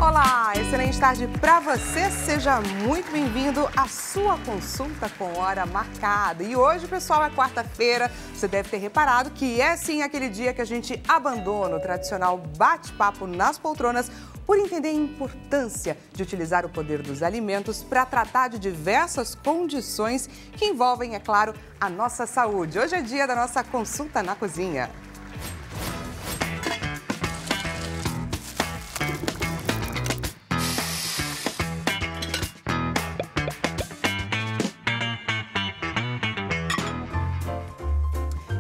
Olá, excelente tarde para você. Seja muito bem-vindo à sua consulta com hora marcada. E hoje, pessoal, é quarta-feira. Você deve ter reparado que é sim aquele dia que a gente abandona o tradicional bate-papo nas poltronas por entender a importância de utilizar o poder dos alimentos para tratar de diversas condições que envolvem, é claro, a nossa saúde. Hoje é dia da nossa consulta na cozinha.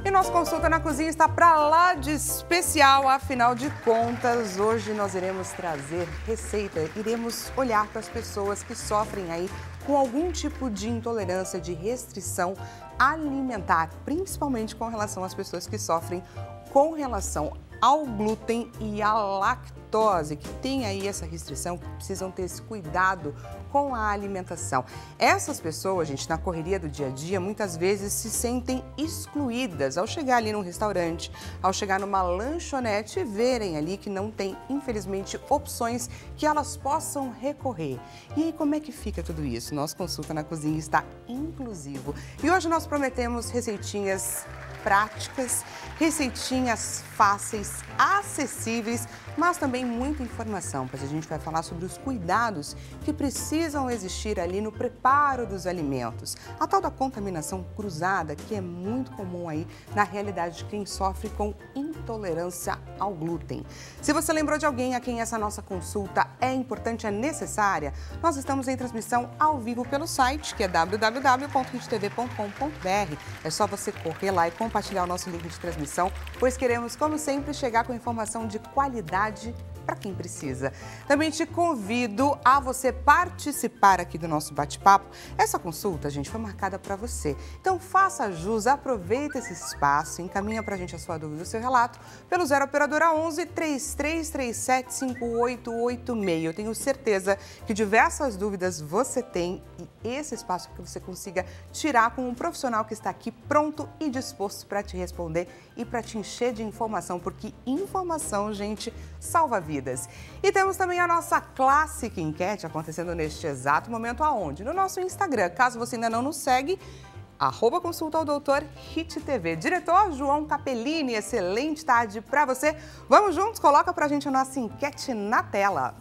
E nossa consulta na cozinha está para lá de especial, afinal de contas, hoje nós iremos trazer receita, iremos olhar para as pessoas que sofrem aí com algum tipo de intolerância, de restrição alimentar, principalmente com relação às pessoas que sofrem com relação ao glúten e à lactose, que tem aí essa restrição, que precisam ter esse cuidado com a alimentação. Essas pessoas, gente, na correria do dia a dia, muitas vezes se sentem excluídas ao chegar ali num restaurante, ao chegar numa lanchonete e verem ali que não tem, infelizmente, opções que elas possam recorrer. E aí, como é que fica tudo isso? Nossa consulta na cozinha está inclusivo. E hoje nós prometemos receitinhas práticas, receitinhas fáceis, acessíveis, mas também muita informação, pois a gente vai falar sobre os cuidados que precisam existir ali no preparo dos alimentos. A tal da contaminação cruzada, que é muito comum aí na realidade de quem sofre com intolerância ao glúten. Se você lembrou de alguém a quem essa nossa consulta é importante, é necessária, nós estamos em transmissão ao vivo pelo site, que é www.ritv.com.br. É só você correr lá e compartilhar o nosso link de transmissão, pois queremos, como sempre, chegar com informação de qualidade para quem precisa. Também te convido a você participar aqui do nosso bate-papo. Essa consulta, gente, foi marcada para você. Então, faça jus, aproveita esse espaço, encaminha para a gente a sua dúvida, o seu relato, pelo 0 Operadora 11 3337 5886. Eu tenho certeza que diversas dúvidas você tem e esse espaço que você consiga tirar com um profissional que está aqui pronto e disposto para te responder e para te encher de informação, porque informação, gente, salva vidas. E temos também a nossa clássica enquete acontecendo neste exato momento aonde? No nosso Instagram. Caso você ainda não nos segue, @consulta ao doutor HitTV. Diretor João Capellini, excelente tarde para você. Vamos juntos? Coloca pra gente a nossa enquete na tela.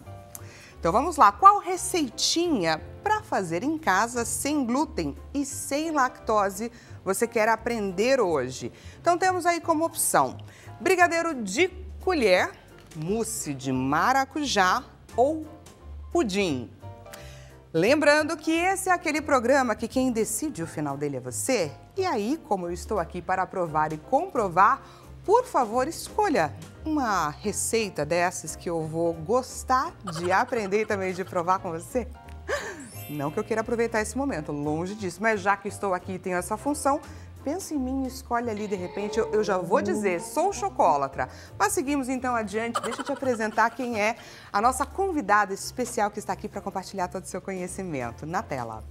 Então vamos lá, qual receitinha para fazer em casa sem glúten e sem lactose você quer aprender hoje? Então temos aí como opção brigadeiro de colher, mousse de maracujá ou pudim. Lembrando que esse é aquele programa que quem decide o final dele é você. E aí, como eu estou aqui para provar e comprovar, por favor, escolha uma receita dessas que eu vou gostar de aprender e também de provar com você. Não que eu queira aproveitar esse momento, longe disso, mas já que estou aqui e tenho essa função, pensa em mim e escolhe ali, de repente, eu já vou dizer, sou chocolatra. Mas seguimos então adiante, deixa eu te apresentar quem é a nossa convidada especial que está aqui para compartilhar todo o seu conhecimento na tela.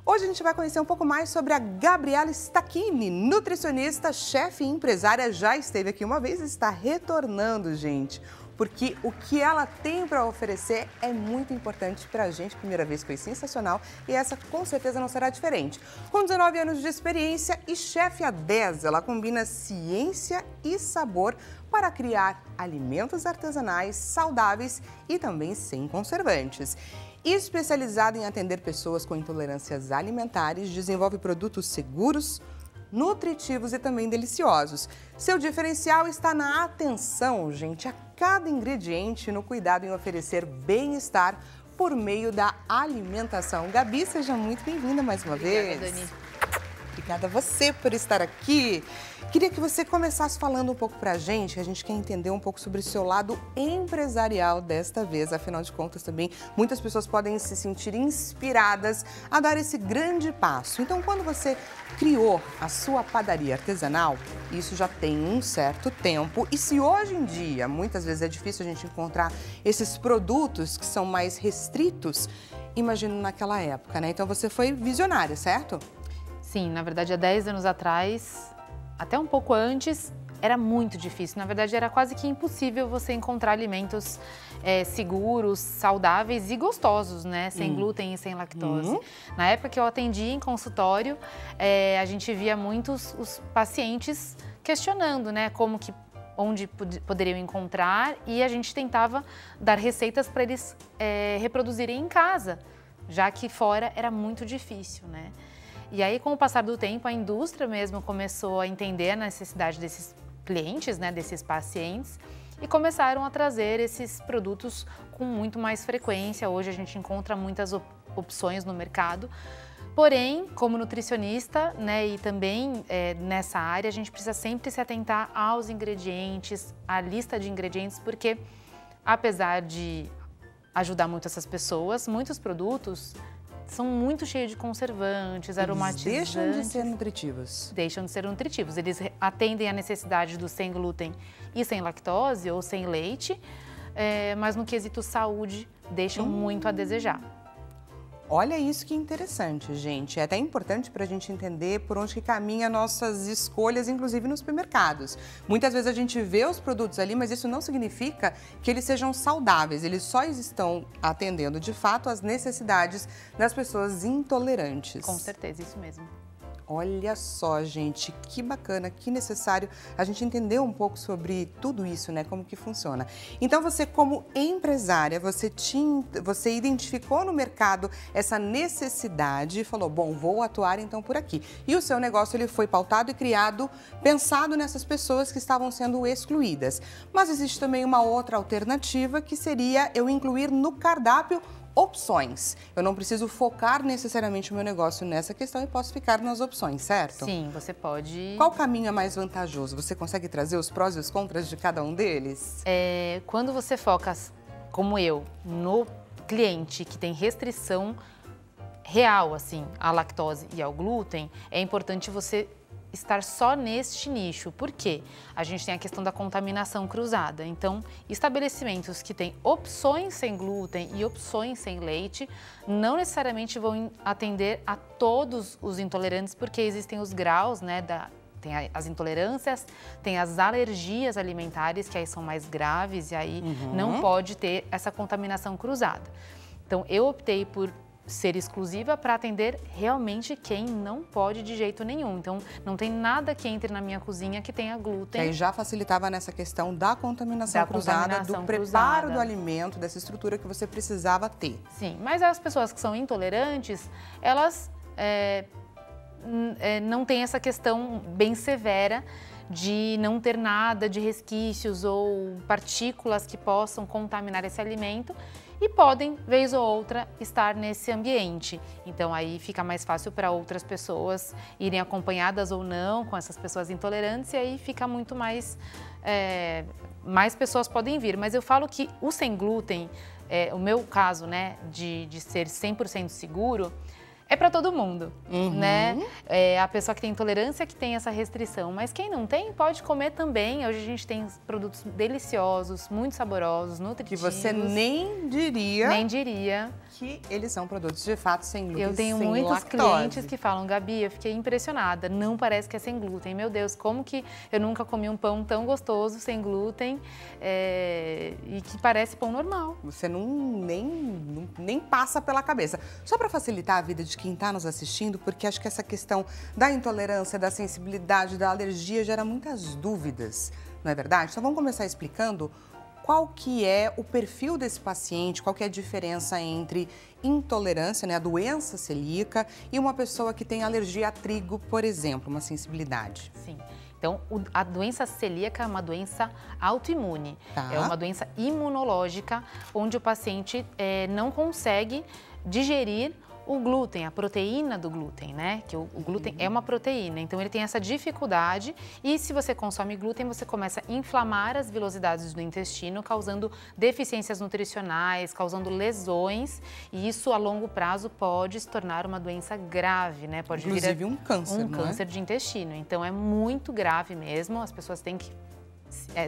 Hoje a gente vai conhecer um pouco mais sobre a Gabriela Stachini, nutricionista, chefe e empresária. Já esteve aqui uma vez e está retornando, gente, porque o que ela tem para oferecer é muito importante para a gente. Primeira vez foi sensacional e essa com certeza não será diferente. Com 19 anos de experiência e chefe há 10, ela combina ciência e sabor para criar alimentos artesanais, saudáveis e também sem conservantes. Especializada em atender pessoas com intolerâncias alimentares, desenvolve produtos seguros, nutritivos e também deliciosos. Seu diferencial está na atenção, gente, a cada ingrediente, no cuidado em oferecer bem-estar por meio da alimentação. Gabi, seja muito bem-vinda mais uma vez. Obrigada, Dani. Obrigada a você por estar aqui. Queria que você começasse falando um pouco pra gente, que a gente quer entender um pouco sobre o seu lado empresarial desta vez. Afinal de contas, também muitas pessoas podem se sentir inspiradas a dar esse grande passo. Então, quando você criou a sua padaria artesanal, isso já tem um certo tempo. E se hoje em dia, muitas vezes é difícil a gente encontrar esses produtos que são mais restritos, imagino naquela época, né? Então, você foi visionária, certo? Sim, na verdade, há 10 anos atrás, até um pouco antes, era muito difícil. Na verdade, era quase que impossível você encontrar alimentos seguros, saudáveis e gostosos, né? Sem glúten e sem lactose. Na época que eu atendia em consultório, a gente via muitos os pacientes questionando, né? Onde poderiam encontrar, e a gente tentava dar receitas para eles reproduzirem em casa, já que fora era muito difícil, né? E aí, com o passar do tempo, a indústria mesmo começou a entender a necessidade desses clientes, né, desses pacientes, e começaram a trazer esses produtos com muito mais frequência. Hoje a gente encontra muitas opções no mercado. Porém, como nutricionista, né, e também nessa área, a gente precisa sempre se atentar aos ingredientes, à lista de ingredientes, porque apesar de ajudar muito essas pessoas, muitos produtos são muito cheios de conservantes, aromatizantes. Deixam de ser nutritivos. Deixam de ser nutritivos. Eles atendem à necessidade do sem glúten e sem lactose ou sem leite, mas no quesito saúde deixam muito a desejar. Olha isso que interessante, gente. É até importante para a gente entender por onde que caminham nossas escolhas, inclusive nos supermercados. Muitas vezes a gente vê os produtos ali, mas isso não significa que eles sejam saudáveis. Eles só estão atendendo, de fato, às necessidades das pessoas intolerantes. Com certeza, isso mesmo. Olha só, gente, que bacana, que necessário a gente entender um pouco sobre tudo isso, né? Como que funciona. Então, você como empresária, você identificou no mercado essa necessidade e falou, bom, vou atuar então por aqui. E o seu negócio, ele foi pautado e criado, pensado nessas pessoas que estavam sendo excluídas. Mas existe também uma outra alternativa, que seria eu incluir no cardápio opções. Eu não preciso focar necessariamente o meu negócio nessa questão e posso ficar nas opções, certo? Sim, você pode. Qual caminho é mais vantajoso? Você consegue trazer os prós e os contras de cada um deles? Quando você foca, como eu, no cliente que tem restrição real, assim, à lactose e ao glúten, é importante você estar só neste nicho. Por quê? A gente tem a questão da contaminação cruzada. Então, estabelecimentos que têm opções sem glúten e opções sem leite não necessariamente vão atender a todos os intolerantes, porque existem os graus, né, tem as intolerâncias, tem as alergias alimentares, que aí são mais graves e aí não pode ter essa contaminação cruzada. Então, eu optei por ser exclusiva para atender realmente quem não pode de jeito nenhum. Então, não tem nada que entre na minha cozinha que tenha glúten. Que aí já facilitava nessa questão da contaminação cruzada, do preparo do alimento, dessa estrutura que você precisava ter. Sim, mas as pessoas que são intolerantes, elas não têm essa questão bem severa de não ter nada de resquícios ou partículas que possam contaminar esse alimento e podem, vez ou outra, estar nesse ambiente. Então, aí fica mais fácil para outras pessoas irem acompanhadas ou não com essas pessoas intolerantes e aí fica muito mais... mais pessoas podem vir. Mas eu falo que o sem glúten, o meu caso, né, de ser 100% seguro, é para todo mundo, né? A pessoa que tem intolerância que tem essa restrição, mas quem não tem pode comer também. Hoje a gente tem produtos deliciosos, muito saborosos, nutritivos. Que você nem diria. Nem diria. Que eles são produtos de fato sem glúten, eu tenho sem muitos lactose. clientes que falam, Gabi, eu fiquei impressionada, não parece que é sem glúten. Meu Deus, como que eu nunca comi um pão tão gostoso, sem glúten, e que parece pão normal. Você nem passa pela cabeça. Só para facilitar a vida de quem está nos assistindo, porque acho que essa questão da intolerância, da sensibilidade, da alergia gera muitas dúvidas, não é verdade? Então vamos começar explicando qual que é o perfil desse paciente, qual que é a diferença entre intolerância, né, a doença celíaca, e uma pessoa que tem alergia a trigo, por exemplo, uma sensibilidade. Sim. Então, a doença celíaca é uma doença autoimune, é uma doença imunológica, onde o paciente não consegue digerir o glúten, a proteína do glúten, né? Que o glúten é uma proteína, então ele tem essa dificuldade e se você consome glúten, você começa a inflamar as vilosidades do intestino, causando deficiências nutricionais, causando lesões e isso a longo prazo pode se tornar uma doença grave, né? Pode inclusive um câncer, câncer de intestino. Então é muito grave mesmo, as pessoas têm que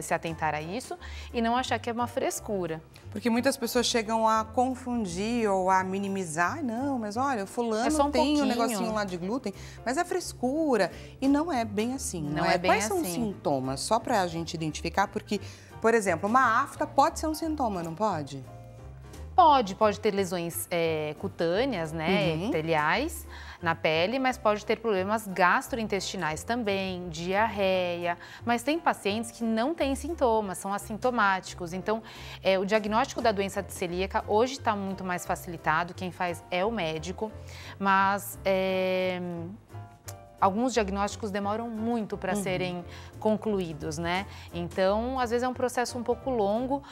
se atentar a isso e não achar que é uma frescura. Porque muitas pessoas chegam a confundir ou a minimizar. Não, mas olha, o fulano tem um negocinho lá de glúten, mas é frescura. E não é bem assim, não é? Bem Quais assim. são os sintomas? Só para a gente identificar, porque, por exemplo, uma afta pode ser um sintoma, não pode? Pode ter lesões cutâneas, né, epiteliais na pele, mas pode ter problemas gastrointestinais também, diarreia. Mas tem pacientes que não têm sintomas, são assintomáticos. Então, o diagnóstico da doença celíaca hoje está muito mais facilitado, quem faz é o médico, mas alguns diagnósticos demoram muito para serem concluídos, né? Então, às vezes é um processo um pouco longo,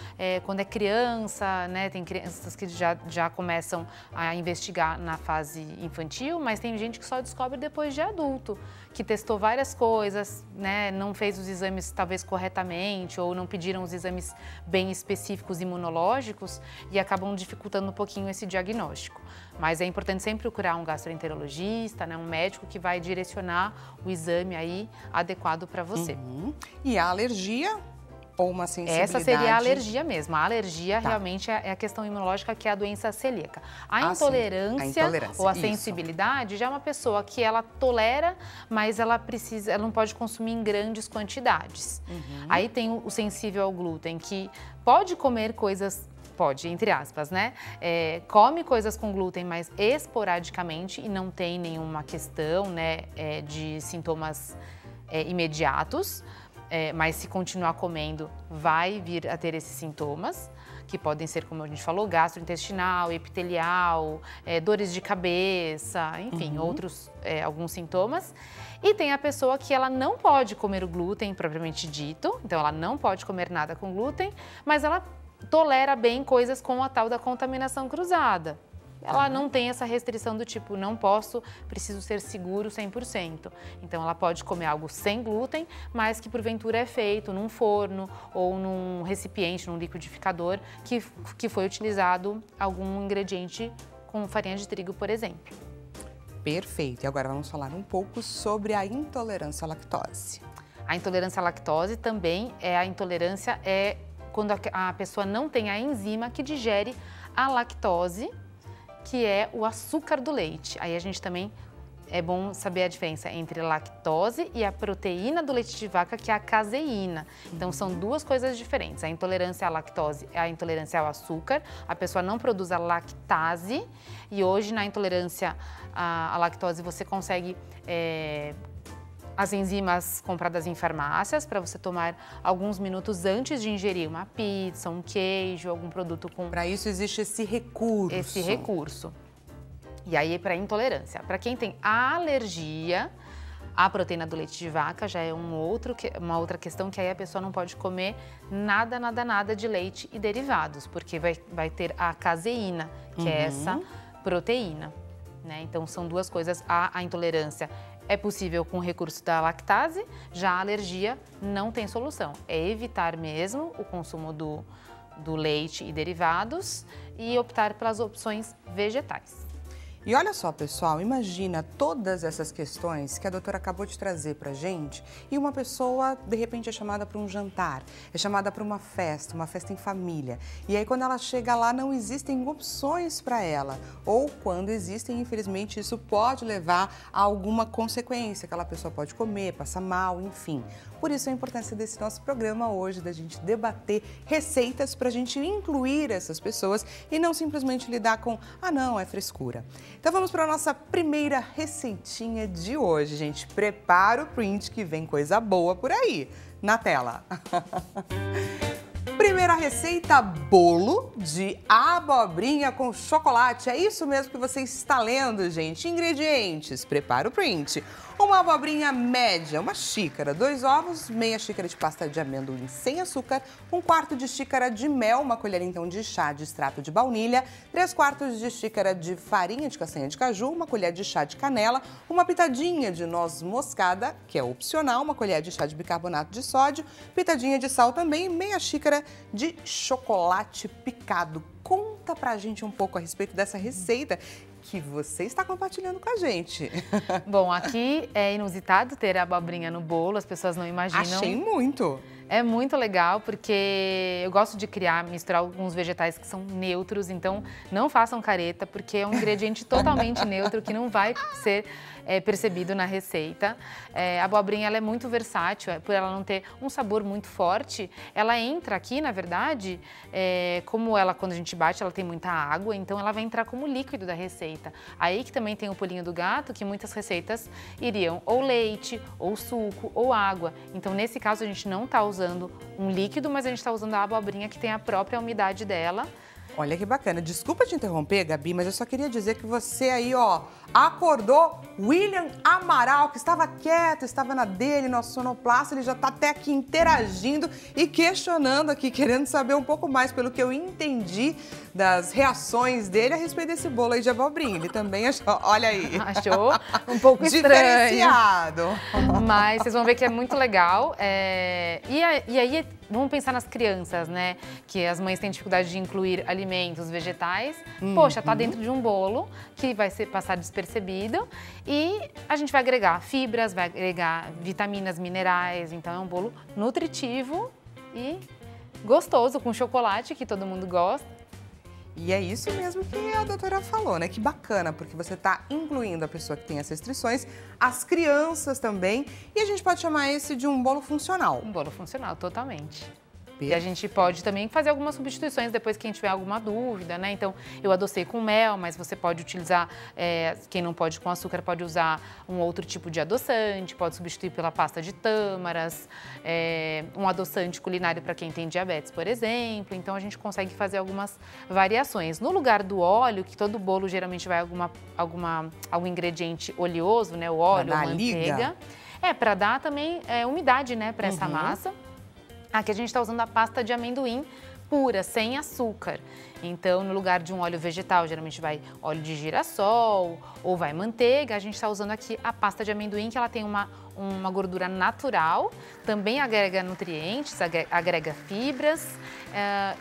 quando é criança, né? Tem crianças que já começam a investigar na fase infantil, mas tem gente que só descobre depois de adulto, que testou várias coisas, né? Não fez os exames talvez corretamente ou não pediram os exames bem específicos imunológicos e acabam dificultando um pouquinho esse diagnóstico. Mas é importante sempre procurar um gastroenterologista, né? Um médico que vai direcionar o exame aí adequado para você. E a alergia ou uma sensibilidade? Essa seria a alergia mesmo. A alergia realmente é a questão imunológica, que é a doença celíaca. A intolerância ou a sensibilidade já é uma pessoa que ela tolera, mas ela não pode consumir em grandes quantidades. Aí tem o sensível ao glúten, que pode comer coisas, pode, entre aspas, né? Come coisas com glúten, mas esporadicamente e não tem nenhuma questão, né, de sintomas imediatos. Mas se continuar comendo, vai vir a ter esses sintomas, que podem ser, como a gente falou, gastrointestinal, epitelial, dores de cabeça, enfim, alguns sintomas. E tem a pessoa que ela não pode comer o glúten propriamente dito, então ela não pode comer nada com glúten, mas ela tolera bem coisas com a tal da contaminação cruzada. Ela não tem essa restrição do tipo, não posso, preciso ser seguro 100%. Então, ela pode comer algo sem glúten, mas que porventura é feito num forno ou num recipiente, num liquidificador, que foi utilizado algum ingrediente com farinha de trigo, por exemplo. Perfeito. E agora vamos falar um pouco sobre a intolerância à lactose. A intolerância à lactose também a intolerância quando a pessoa não tem a enzima que digere a lactose, que é o açúcar do leite. Aí a gente também é bom saber a diferença entre a lactose e a proteína do leite de vaca, que é a caseína. Então são duas coisas diferentes. A intolerância à lactose é a intolerância ao açúcar. A pessoa não produz a lactase e hoje na intolerância à lactose você consegue as enzimas compradas em farmácias para você tomar alguns minutos antes de ingerir uma pizza, um queijo, algum produto com... Para isso existe esse recurso. Esse recurso. E aí para intolerância. Para quem tem alergia à proteína do leite de vaca, já é uma outra questão, que aí a pessoa não pode comer nada de leite e derivados, porque vai ter a caseína, que é essa proteína, né? Então são duas coisas. A intolerância é possível com o recurso da lactase, já a alergia não tem solução. É evitar mesmo o consumo do leite e derivados e optar pelas opções vegetais. E olha só, pessoal, imagina todas essas questões que a doutora acabou de trazer pra gente e uma pessoa, de repente, é chamada para um jantar, é chamada para uma festa em família. E aí, quando ela chega lá, não existem opções para ela. Ou quando existem, infelizmente, isso pode levar a alguma consequência. Aquela pessoa pode comer, passar mal, enfim. Por isso, a importância desse nosso programa hoje, da gente debater receitas para a gente incluir essas pessoas e não simplesmente lidar com, não, é frescura. Então vamos para a nossa primeira receitinha de hoje, gente. Prepara o print que vem coisa boa por aí, na tela. Primeira receita, bolo de abobrinha com chocolate. É isso mesmo que você está lendo, gente. Ingredientes, prepara o print. Uma abobrinha média, uma xícara, 2 ovos, meia xícara de pasta de amendoim sem açúcar, 1/4 de xícara de mel, uma colher então de chá de extrato de baunilha, 3/4 de xícara de farinha de castanha de caju, uma colher de chá de canela, uma pitadinha de noz moscada, que é opcional, uma colher de chá de bicarbonato de sódio, pitadinha de sal também, meia xícara de chocolate picado. Conta pra gente um pouco a respeito dessa receita que você está compartilhando com a gente. Bom, aqui é inusitado ter a abobrinha no bolo, as pessoas não imaginam. Achei muito. É muito legal porque eu gosto de misturar alguns vegetais que são neutros, então não façam careta, porque é um ingrediente totalmente neutro que não vai ser percebido na receita. A abobrinha ela é muito versátil, por ela não ter um sabor muito forte, ela entra aqui, na verdade, como ela, quando a gente bate, ela tem muita água, então ela vai entrar como líquido da receita. Aí que também tem o pulinho do gato, que muitas receitas iriam ou leite, ou suco, ou água. Então, nesse caso, a gente não está usando um líquido, mas a gente está usando a abobrinha que tem a própria umidade dela. Olha que bacana. Desculpa te interromper, Gabi, mas eu só queria dizer que você aí, ó, acordou William Amaral, que estava quieto, estava na dele, nosso sonoplasta, ele já está até aqui interagindo e questionando aqui, querendo saber um pouco mais, pelo que eu entendi das reações dele a respeito desse bolo aí de abobrinha. Ele também achou, olha aí. Achou um pouco estranho. Diferenciado. Mas vocês vão ver que é muito legal. E aí, vamos pensar nas crianças, né? Que as mães têm dificuldade de incluir alimentos, vegetais. Poxa, tá dentro de um bolo que vai passar despercebido. E a gente vai agregar fibras, vai agregar vitaminas, minerais. Então é um bolo nutritivo e gostoso, com chocolate, que todo mundo gosta. E é isso mesmo que a doutora falou, né? Que bacana, porque você está incluindo a pessoa que tem as restrições, as crianças também, e a gente pode chamar esse de um bolo funcional. Um bolo funcional, totalmente. E a gente pode também fazer algumas substituições depois que a gente tiver alguma dúvida, né? Então, eu adocei com mel, mas você pode utilizar, quem não pode com açúcar, pode usar um outro tipo de adoçante, pode substituir pela pasta de tâmaras, um adoçante culinário para quem tem diabetes, por exemplo. Então, a gente consegue fazer algumas variações. No lugar do óleo, que todo bolo geralmente vai algum ingrediente oleoso, né? O óleo, a manteiga. Para dar também umidade, né, para essa massa. Aqui a gente está usando a pasta de amendoim pura, sem açúcar. Então, no lugar de um óleo vegetal, geralmente vai óleo de girassol ou vai manteiga. A gente está usando aqui a pasta de amendoim, que ela tem uma gordura natural, também agrega nutrientes, agrega fibras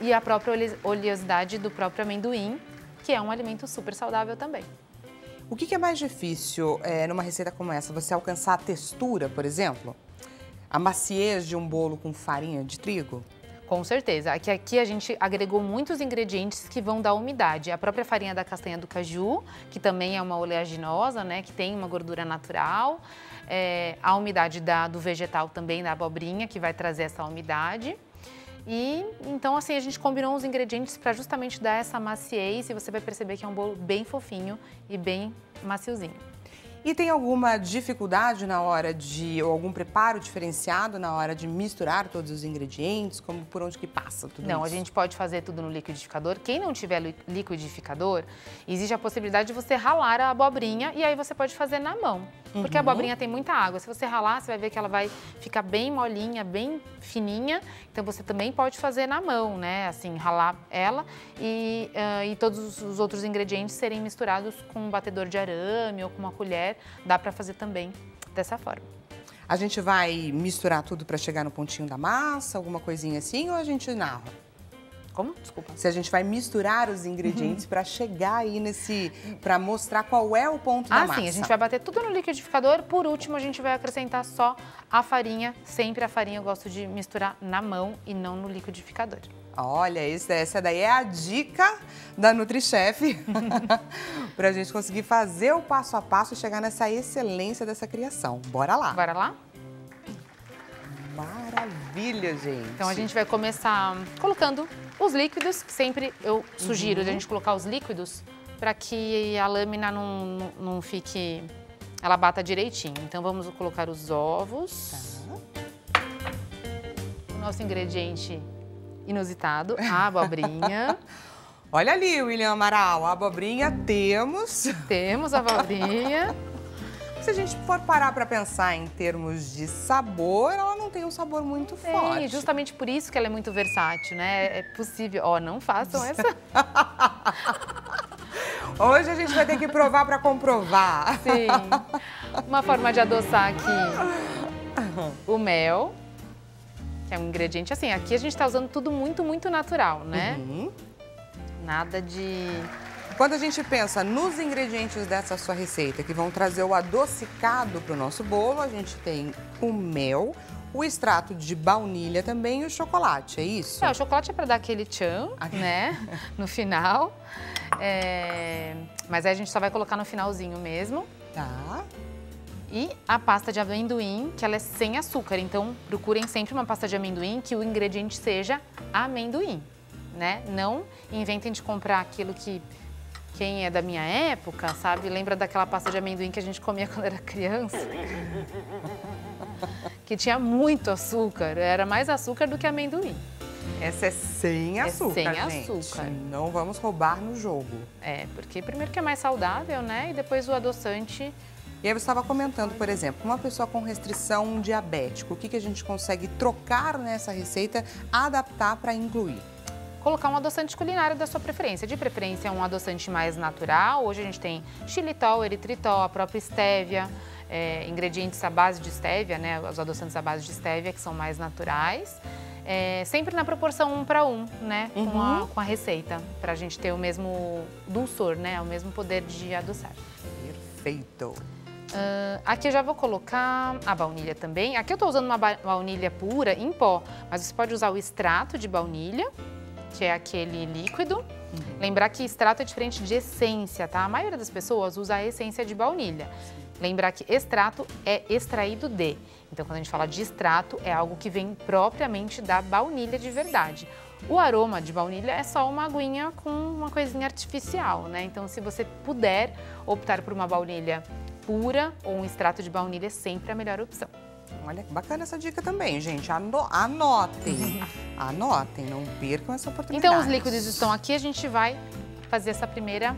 e a própria oleosidade do próprio amendoim, que é um alimento super saudável também. O que é mais difícil numa receita como essa? Você alcançar a textura, por exemplo? A maciez de um bolo com farinha de trigo? Com certeza. Aqui a gente agregou muitos ingredientes que vão dar umidade. A própria farinha da castanha do caju, que também é uma oleaginosa, né, que tem uma gordura natural. A umidade do vegetal também, da abobrinha, que vai trazer essa umidade. E então, assim, a gente combinou os ingredientes para justamente dar essa maciez e você vai perceber que é um bolo bem fofinho e bem maciozinho. E tem alguma dificuldade ou algum preparo diferenciado na hora de misturar todos os ingredientes? Como por onde que passa tudo isso? Não, a gente pode fazer tudo no liquidificador. Quem não tiver liquidificador, existe a possibilidade de você ralar a abobrinha e aí você pode fazer na mão. Porque a abobrinha tem muita água. Se você ralar, você vai ver que ela vai ficar bem molinha, bem fininha. Então você também pode fazer na mão, né? Assim, ralar ela e todos os outros ingredientes serem misturados com um batedor de arame ou com uma colher. Dá para fazer também dessa forma. A gente vai misturar tudo para chegar no pontinho da massa, alguma coisinha assim, ou a gente narra? Como? Desculpa. Se a gente vai misturar os ingredientes para chegar aí para mostrar qual é o ponto da massa. Sim, a gente vai bater tudo no liquidificador. Por último, a gente vai acrescentar só a farinha. Sempre a farinha eu gosto de misturar na mão e não no liquidificador. Olha, essa daí é a dica da NutriChef para a gente conseguir fazer o passo a passo e chegar nessa excelência dessa criação. Bora lá! Bora lá? Maravilha, gente! Então a gente vai começar colocando os líquidos, que sempre eu sugiro a gente colocar os líquidos para que a lâmina não fique, ela bata direitinho. Então vamos colocar os ovos, o nosso ingrediente inusitado, a abobrinha. Olha ali, William Amaral, a abobrinha temos. Temos a abobrinha. Se a gente for parar para pensar em termos de sabor, ela não tem um sabor muito forte. Justamente por isso que ela é muito versátil, né? É possível. Ó, não façam essa. Hoje a gente vai ter que provar para comprovar. Sim. Uma forma de adoçar aqui o mel. É um ingrediente assim, aqui a gente está usando tudo muito, muito natural, né? Nada de... Quando a gente pensa nos ingredientes dessa sua receita, que vão trazer o adocicado para o nosso bolo, a gente tem o mel, o extrato de baunilha também e o chocolate, é isso? O chocolate é para dar aquele tchan, né, no final. Mas aí a gente só vai colocar no finalzinho mesmo. Tá. E a pasta de amendoim, que ela é sem açúcar. Então, procurem sempre uma pasta de amendoim que o ingrediente seja amendoim, né? Não inventem de comprar aquilo que quem é da minha época, sabe? Lembra daquela pasta de amendoim que a gente comia quando era criança? Que tinha muito açúcar, era mais açúcar do que amendoim. Essa é sem açúcar, sem gente. açúcar. Não vamos roubar no jogo. Porque primeiro que é mais saudável, né? E depois o adoçante. E aí você estava comentando, por exemplo, uma pessoa com restrição diabética, o que a gente consegue trocar nessa receita, adaptar para incluir? Colocar um adoçante culinário da sua preferência. De preferência, um adoçante mais natural. Hoje a gente tem xilitol, eritritol, a própria estévia, ingredientes à base de estévia, né? Os adoçantes à base de estévia, que são mais naturais. Sempre na proporção 1 para 1, né? Com a receita, para a gente ter o mesmo dulçor, né? O mesmo poder de adoçar. Perfeito. Aqui eu já vou colocar a baunilha também. Aqui eu estou usando uma baunilha pura em pó, mas você pode usar o extrato de baunilha, que é aquele líquido. Lembrar que extrato é diferente de essência, tá? A maioria das pessoas usa a essência de baunilha. Lembrar que extrato é extraído de. Então, quando a gente fala de extrato, é algo que vem propriamente da baunilha de verdade. O aroma de baunilha é só uma aguinha com uma coisinha artificial, né? Então, se você puder optar por uma baunilha pura ou um extrato de baunilha, é sempre a melhor opção. Olha, bacana essa dica também, gente. Anotem. Anotem, não percam essa oportunidade. Então, os líquidos estão aqui, a gente vai fazer essa primeira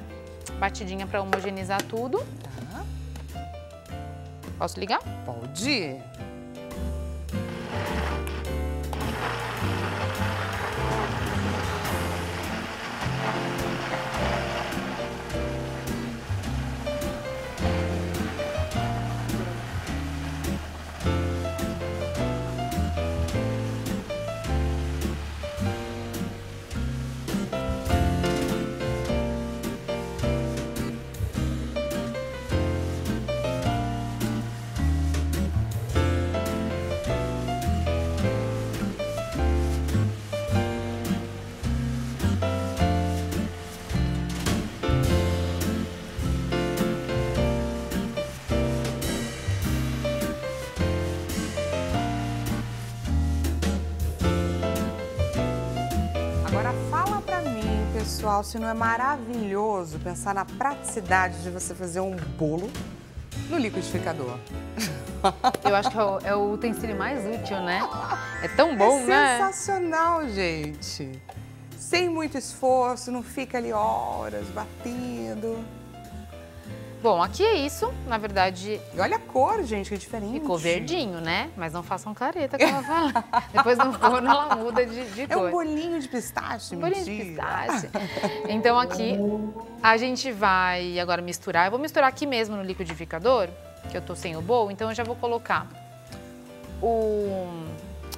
batidinha para homogeneizar tudo. Tá. Posso ligar? Pode. Pessoal, se não é maravilhoso pensar na praticidade de você fazer um bolo no liquidificador. Eu acho que é o utensílio mais útil, né? É tão bom, né? Sensacional, gente. Sem muito esforço, não fica ali horas batendo. Bom, aqui é isso, na verdade... E olha a cor, gente, que diferente. Ficou verdinho, né? Mas não façam careta com ela falar. Depois no forno ela muda de cor. É um bolinho de pistache, bolinho de pistache. Então aqui a gente vai agora misturar. Eu vou misturar aqui mesmo no liquidificador, que eu tô sem o bowl, então eu já vou colocar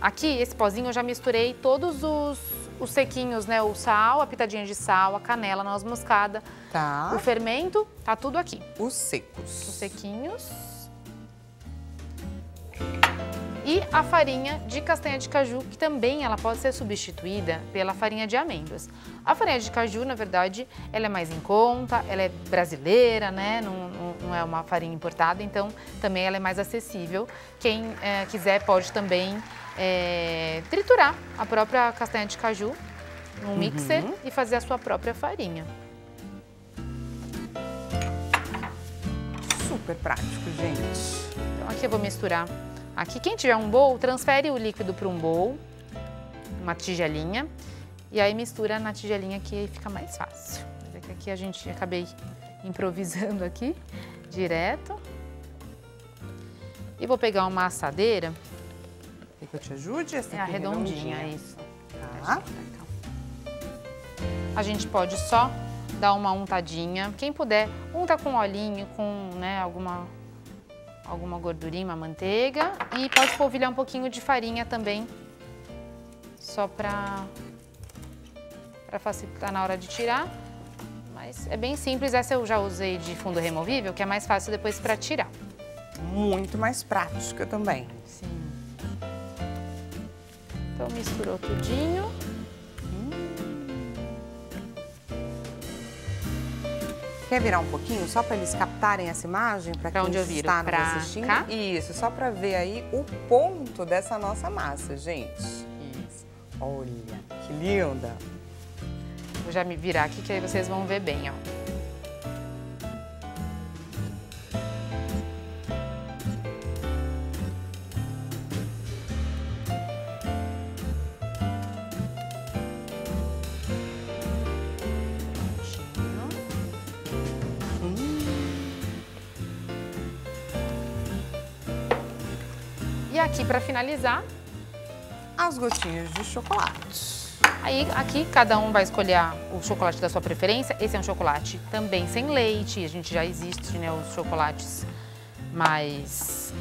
Aqui, esse pozinho, eu já misturei todos os sequinhos, né? O sal, a pitadinha de sal, a canela, a noz moscada. Tá. O fermento, tá tudo aqui. Os secos. Os sequinhos. E a farinha de castanha de caju, que também ela pode ser substituída pela farinha de amêndoas. A farinha de caju, na verdade, ela é mais em conta, ela é brasileira, né? Não é uma farinha importada, então também ela é mais acessível. Quem quiser pode também triturar a própria castanha de caju no mixer e fazer a sua própria farinha. Super prático, gente. Então aqui eu vou misturar. Aqui, quem tiver um bowl, transfere o líquido para um bowl, uma tigelinha, e aí mistura na tigelinha que fica mais fácil. Mas é que aqui a gente acabei improvisando aqui, direto. E vou pegar uma assadeira. Quer que eu te ajude? Essa é a redondinha, isso. Tá. A gente pode só dar uma untadinha. Quem puder, unta com olhinho, com alguma gordurinha, uma manteiga. E pode polvilhar um pouquinho de farinha também, só para facilitar na hora de tirar. Mas é bem simples, essa eu já usei de fundo removível, que é mais fácil depois para tirar. Muito mais prática também. Sim. Então misturou tudinho. Quer virar um pouquinho, só para eles captarem essa imagem? Para quem onde eu viro? está nos Pra assistindo? cá? Isso, só para ver aí o ponto dessa nossa massa, gente. Isso. Olha, que linda. Vou já me virar aqui, que aí vocês vão ver bem, ó. E aqui, para finalizar, as gotinhas de chocolate. Aí, aqui, cada um vai escolher o chocolate da sua preferência. Esse é um chocolate também sem leite. A gente já existe, né, os chocolates mais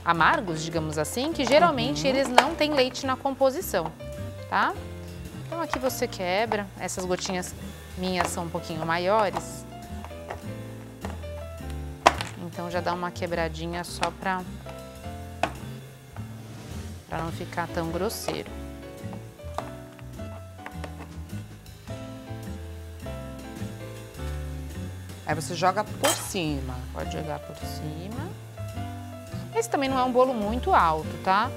amargos, digamos assim, que geralmente eles não têm leite na composição, tá? Então, aqui você quebra. Essas gotinhas minhas são um pouquinho maiores. Então, já dá uma quebradinha só para não ficar tão grosseiro. Aí você joga por cima. Pode jogar por cima. Esse também não é um bolo muito alto, tá?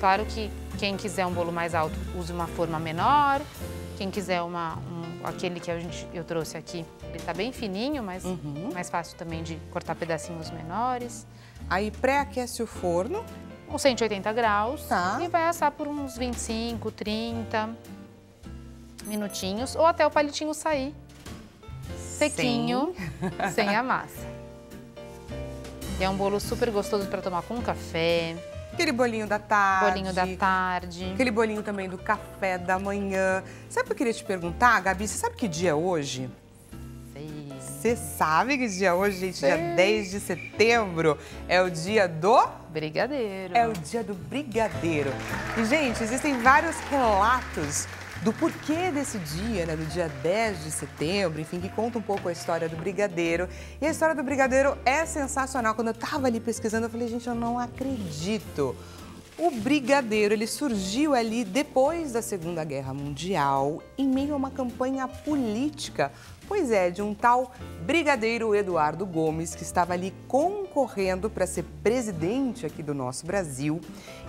Claro que quem quiser um bolo mais alto, use uma forma menor. Quem quiser aquele que eu trouxe aqui, ele tá bem fininho, mas mais fácil também de cortar pedacinhos menores. Aí pré-aquece o forno. Uns 180 graus. Tá. E vai assar por uns 25, 30 minutinhos, ou até o palitinho sair sequinho, sem a massa. E é um bolo super gostoso para tomar com café. Aquele bolinho da tarde. Bolinho da tarde. Aquele bolinho também do café da manhã. Sabe o que eu queria te perguntar, Gabi? Você sabe que dia é hoje? Sei. Você sabe que dia é hoje, gente? Dia 10 de setembro é o dia do... Brigadeiro. É o dia do brigadeiro. E, gente, existem vários relatos do porquê desse dia, né, do dia 10 de setembro, enfim, que conta um pouco a história do brigadeiro. E a história do brigadeiro é sensacional. Quando eu tava ali pesquisando, eu falei, gente, eu não acredito. O brigadeiro, ele surgiu ali depois da Segunda Guerra Mundial, em meio a uma campanha política. Pois é, de um tal brigadeiro Eduardo Gomes, que estava ali concorrendo para ser presidente aqui do nosso Brasil.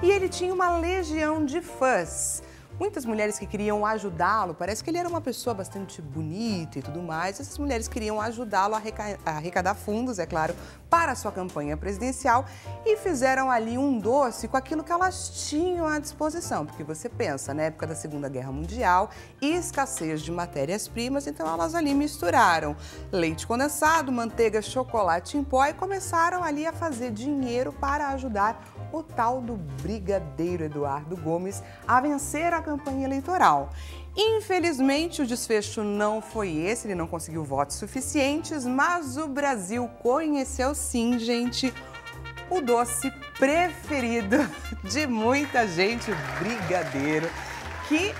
E ele tinha uma legião de fãs. Muitas mulheres que queriam ajudá-lo, parece que ele era uma pessoa bastante bonita e tudo mais. Essas mulheres queriam ajudá-lo a arrecadar fundos, é claro, para a sua campanha presidencial e fizeram ali um doce com aquilo que elas tinham à disposição. Porque você pensa, na época da Segunda Guerra Mundial, escassez de matérias-primas, então elas ali misturaram leite condensado, manteiga, chocolate em pó e começaram ali a fazer dinheiro para ajudar o tal do brigadeiro Eduardo Gomes a vencer a campanha eleitoral. Infelizmente, o desfecho não foi esse, ele não conseguiu votos suficientes, mas o Brasil conheceu sim, gente, o doce preferido de muita gente, o brigadeiro, que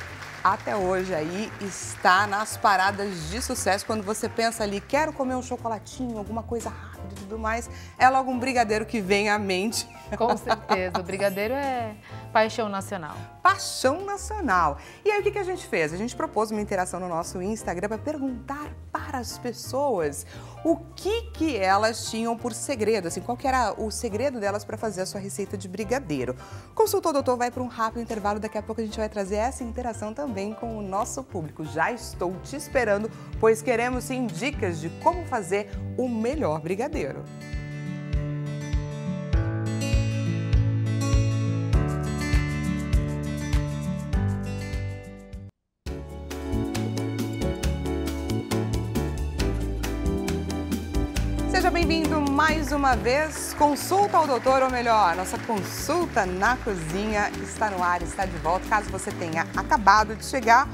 até hoje aí está nas paradas de sucesso. Quando você pensa ali, quero comer um chocolatinho, alguma coisa rápida e tudo mais, é logo um brigadeiro que vem à mente. Com certeza, o brigadeiro é paixão nacional. Paixão nacional. E aí o que a gente fez? A gente propôs uma interação no nosso Instagram para perguntar para as pessoas o que elas tinham por segredo, assim, qual que era o segredo delas para fazer a sua receita de brigadeiro. Consultor Doutor vai para um rápido intervalo, daqui a pouco a gente vai trazer essa interação também com o nosso público. Já estou te esperando, pois queremos sim dicas de como fazer o melhor brigadeiro. Seja bem-vindo mais uma vez. Consulta ao doutor, ou melhor, nossa consulta na cozinha está no ar, está de volta. Caso você tenha acabado de chegar,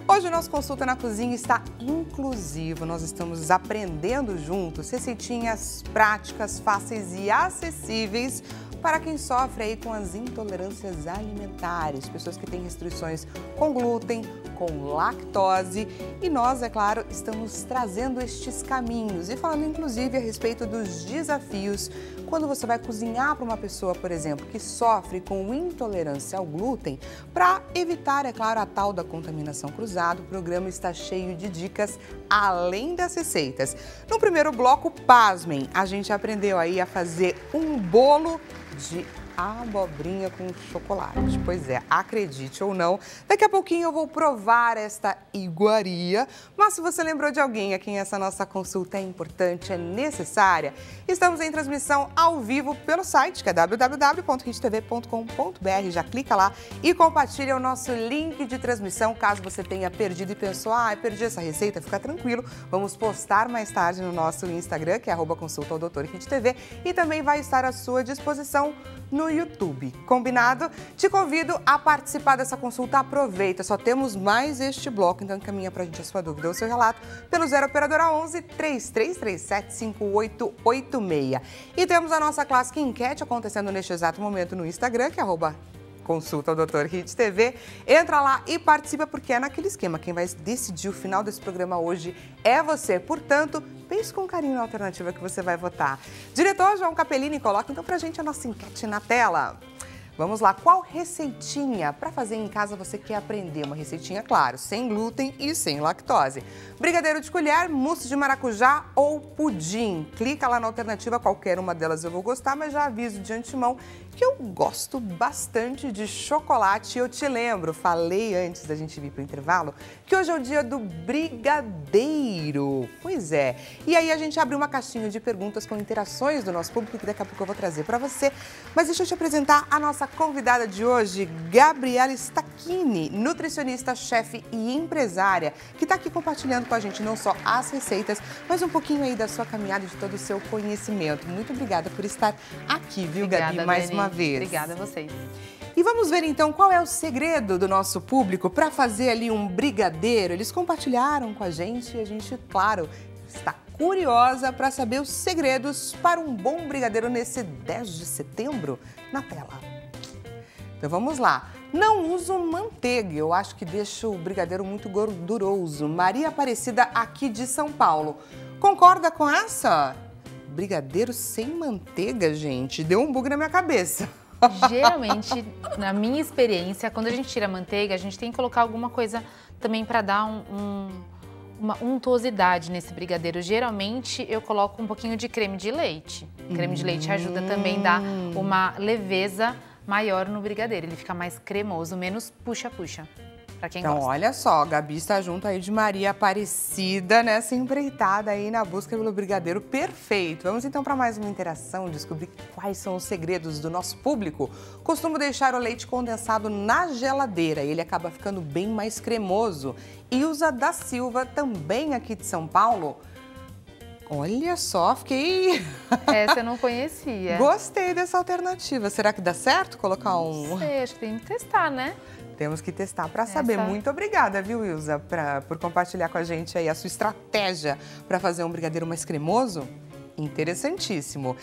hoje o nosso Consulta na Cozinha está inclusivo. Nós estamos aprendendo juntos receitinhas práticas, fáceis e acessíveis para quem sofre aí com as intolerâncias alimentares, pessoas que têm restrições com glúten, com lactose. E nós, é claro, estamos trazendo estes caminhos e falando inclusive a respeito dos desafios quando você vai cozinhar para uma pessoa, por exemplo, que sofre com intolerância ao glúten. Para evitar, é claro, a tal da contaminação cruzada, o programa está cheio de dicas além das receitas. No primeiro bloco, pasmem, a gente aprendeu aí a fazer um bolo de abobrinha com chocolate. Pois é, acredite ou não, daqui a pouquinho eu vou provar esta iguaria, mas se você lembrou de alguém a quem essa nossa consulta é importante, é necessária, estamos em transmissão ao vivo pelo site, que é www.ritv.com.br. Já clica lá e compartilha o nosso link de transmissão, caso você tenha perdido e pensou, perdi essa receita, fica tranquilo, vamos postar mais tarde no nosso Instagram, que é @consultaodoutorRitTV, e também vai estar à sua disposição no YouTube. Combinado? Te convido a participar dessa consulta. Aproveita, só temos mais este bloco, então encaminha pra gente a sua dúvida ou seu relato pelo 0 operadora 11 3337 5886. E temos a nossa clássica enquete acontecendo neste exato momento no Instagram, que é Consulta ao Doutor Hit TV. Entra lá e participa, porque é naquele esquema. Quem vai decidir o final desse programa hoje é você. Portanto, pense com carinho na alternativa que você vai votar. Diretor João Capellini, coloca então pra gente a nossa enquete na tela. Vamos lá, qual receitinha para fazer em casa você quer aprender? Uma receitinha, claro, sem glúten e sem lactose. Brigadeiro de colher, mousse de maracujá ou pudim? Clica lá na alternativa, qualquer uma delas eu vou gostar, mas já aviso de antemão que eu gosto bastante de chocolate. Eu te lembro, falei antes da gente vir para o intervalo, que hoje é o dia do brigadeiro. Pois é. E aí a gente abre uma caixinha de perguntas com interações do nosso público, que daqui a pouco eu vou trazer para você. Mas deixa eu te apresentar a nossa convidada de hoje, Gabriela Stacchini, nutricionista, chefe e empresária, que está aqui compartilhando com a gente não só as receitas, mas um pouquinho aí da sua caminhada e de todo o seu conhecimento. Muito obrigada por estar aqui, viu, Obrigada, Gabi, mais Dani. uma vez. Obrigada a vocês. E vamos ver então qual é o segredo do nosso público para fazer ali um brigadeiro. Eles compartilharam com a gente e a gente, claro, está curiosa para saber os segredos para um bom brigadeiro nesse 10 de setembro. Na tela. Então vamos lá. Não uso manteiga, eu acho que deixa o brigadeiro muito gorduroso. Maria Aparecida, aqui de São Paulo. Concorda com essa? Brigadeiro sem manteiga, gente, deu um bug na minha cabeça. Geralmente, na minha experiência, quando a gente tira a manteiga, a gente tem que colocar alguma coisa também para dar uma untuosidade nesse brigadeiro. Geralmente, eu coloco um pouquinho de creme de leite. Creme de leite ajuda também a dar uma leveza maior no brigadeiro. Ele fica mais cremoso, menos puxa-puxa, para quem gosta. Então, olha só, a Gabi está junto aí de Maria Aparecida nessa empreitada aí na busca pelo brigadeiro perfeito. Vamos então para mais uma interação, descobrir quais são os segredos do nosso público. Costumo deixar o leite condensado na geladeira, ele acaba ficando bem mais cremoso. Ilza da Silva, também aqui de São Paulo. Olha só, fiquei... Essa eu não conhecia. Gostei dessa alternativa. Será que dá certo colocar um... Não sei, acho que tem que testar, né? Temos que testar para saber. Muito obrigada, viu, Ilza, por compartilhar com a gente aí a sua estratégia para fazer um brigadeiro mais cremoso. Interessantíssimo.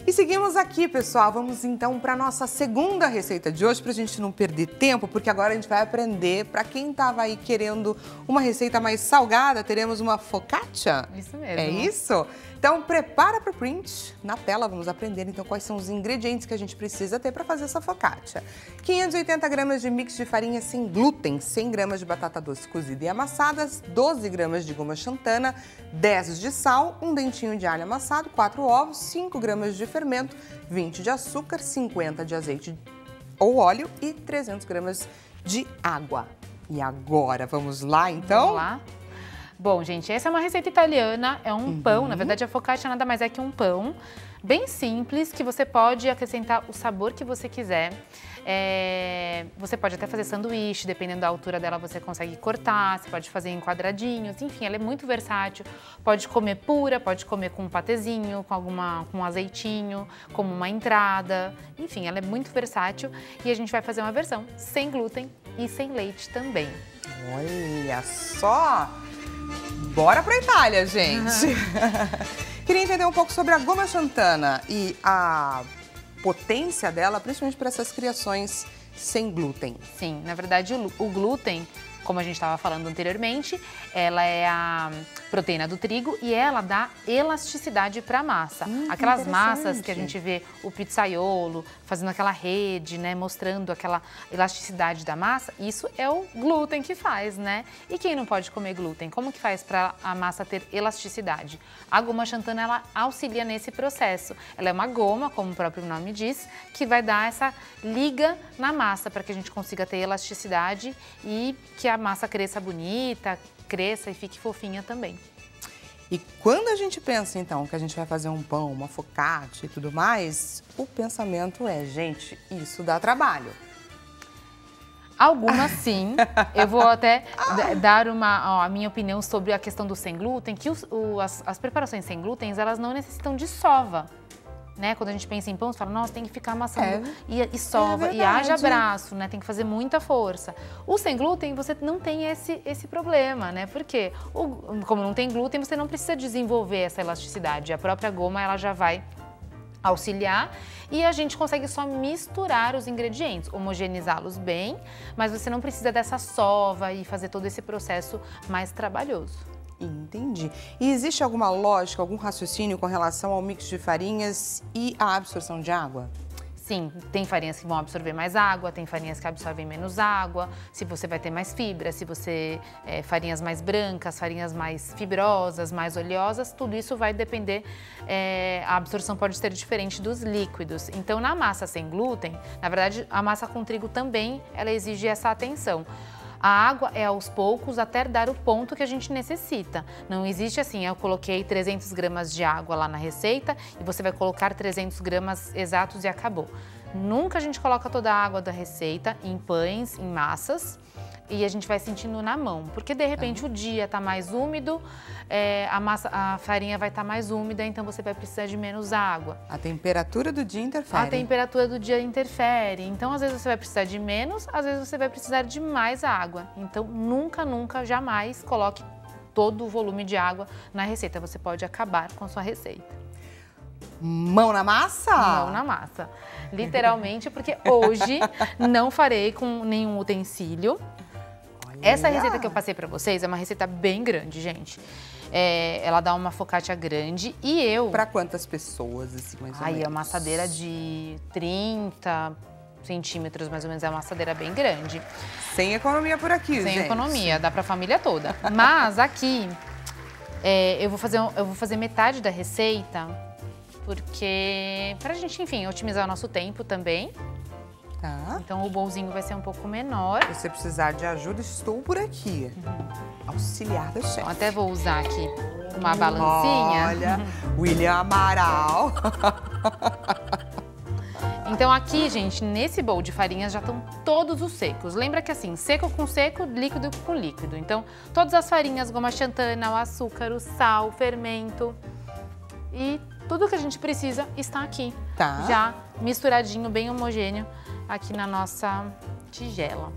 E seguimos aqui, pessoal. Vamos então para a nossa segunda receita de hoje, para a gente não perder tempo, porque agora a gente vai aprender, para quem estava aí querendo uma receita mais salgada, teremos uma focaccia. Isso mesmo. É isso? Então, prepara para o print. Na tela, vamos aprender então quais são os ingredientes que a gente precisa ter para fazer essa focaccia. 580 gramas de mix de farinha sem glúten, 100 gramas de batata doce cozida e amassadas, 12 gramas de goma xantana, 10 de sal, um dentinho de alho amassado, 4 ovos, 5 gramas de fermento, 20 de açúcar, 50 de azeite ou óleo e 300 gramas de água. E agora, vamos lá então? Vamos lá. Bom, gente, essa é uma receita italiana, é um pão, na verdade a focaccia nada mais é que um pão, bem simples, que você pode acrescentar o sabor que você quiser. Você pode até fazer sanduíche, dependendo da altura dela você consegue cortar, você pode fazer em quadradinhos, enfim, ela é muito versátil. Pode comer pura, pode comer com um patezinho, com um azeitinho, como uma entrada, enfim, ela é muito versátil e a gente vai fazer uma versão sem glúten e sem leite também. Olha só! Bora pra Itália, gente! Queria entender um pouco sobre a goma xantana e a potência dela, principalmente para essas criações sem glúten. Sim, na verdade o glúten como a gente estava falando anteriormente, ela é a proteína do trigo e ela dá elasticidade para a massa. Aquelas massas que a gente vê o pizzaiolo fazendo aquela rede, né, mostrando aquela elasticidade da massa, isso é o glúten que faz, né? E quem não pode comer glúten? Como que faz para a massa ter elasticidade? A goma xantana, ela auxilia nesse processo. Ela é uma goma, como o próprio nome diz, que vai dar essa liga na massa para que a gente consiga ter elasticidade e que a massa cresça bonita, cresça e fique fofinha também. E quando a gente pensa, então, que a gente vai fazer um pão, uma focaccia e tudo mais, o pensamento é, gente, isso dá trabalho. Algumas sim. Eu vou até dar a minha opinião sobre a questão do sem glúten, que as preparações sem glúten, elas não necessitam de sova. Né? Quando a gente pensa em pão, você fala, nossa, tem que ficar amassando e sova, e haja braço, né? Tem que fazer muita força. O sem glúten, você não tem esse problema, né? Porque, como não tem glúten, você não precisa desenvolver essa elasticidade. A própria goma, ela já vai auxiliar e a gente consegue só misturar os ingredientes, homogeneizá-los bem, mas você não precisa dessa sova e fazer todo esse processo mais trabalhoso. Entendi. E existe alguma lógica, algum raciocínio com relação ao mix de farinhas e a absorção de água? Sim, tem farinhas que vão absorver mais água, tem farinhas que absorvem menos água, se você vai ter mais fibra, se você farinhas mais brancas, farinhas mais fibrosas, mais oleosas, tudo isso vai depender, a absorção pode ser diferente dos líquidos. Então, na massa sem glúten, na verdade, a massa com trigo também, ela exige essa atenção. A água é aos poucos até dar o ponto que a gente necessita. Não existe assim, eu coloquei 300 gramas de água lá na receita e você vai colocar 300 gramas exatos e acabou. Nunca a gente coloca toda a água da receita em pães, em massas, e a gente vai sentindo na mão. Porque de repente o dia está mais úmido, a farinha vai estar mais úmida, então você vai precisar de menos água. A temperatura do dia interfere. A temperatura do dia interfere. Então, às vezes você vai precisar de menos, às vezes você vai precisar de mais água. Então, nunca, jamais coloque todo o volume de água na receita. Você pode acabar com a sua receita. Mão na massa? Mão na massa. Literalmente, porque hoje não farei com nenhum utensílio. Essa receita que eu passei pra vocês é uma receita bem grande, gente. Ela dá uma focaccia grande e eu... Pra quantas pessoas, assim, mais ou menos? É uma assadeira de 30 centímetros, mais ou menos, é uma assadeira bem grande. Sem economia por aqui, gente. Sem economia, dá pra família toda. Mas aqui, eu vou fazer metade da receita, porque pra gente, enfim, otimizar o nosso tempo também. Tá. Então o bolzinho vai ser um pouco menor. Se você precisar de ajuda, estou por aqui. Auxiliar da chefe. Então, até vou usar aqui uma balancinha. Olha, William Amaral. Então aqui, gente, nesse bowl de farinhas já estão todos os secos. Lembra que assim, seco com seco, líquido com líquido. Então, todas as farinhas, goma xantana, o açúcar, o sal, o fermento e tudo que a gente precisa está aqui. Tá. Já misturadinho, bem homogêneo aqui na nossa tigela.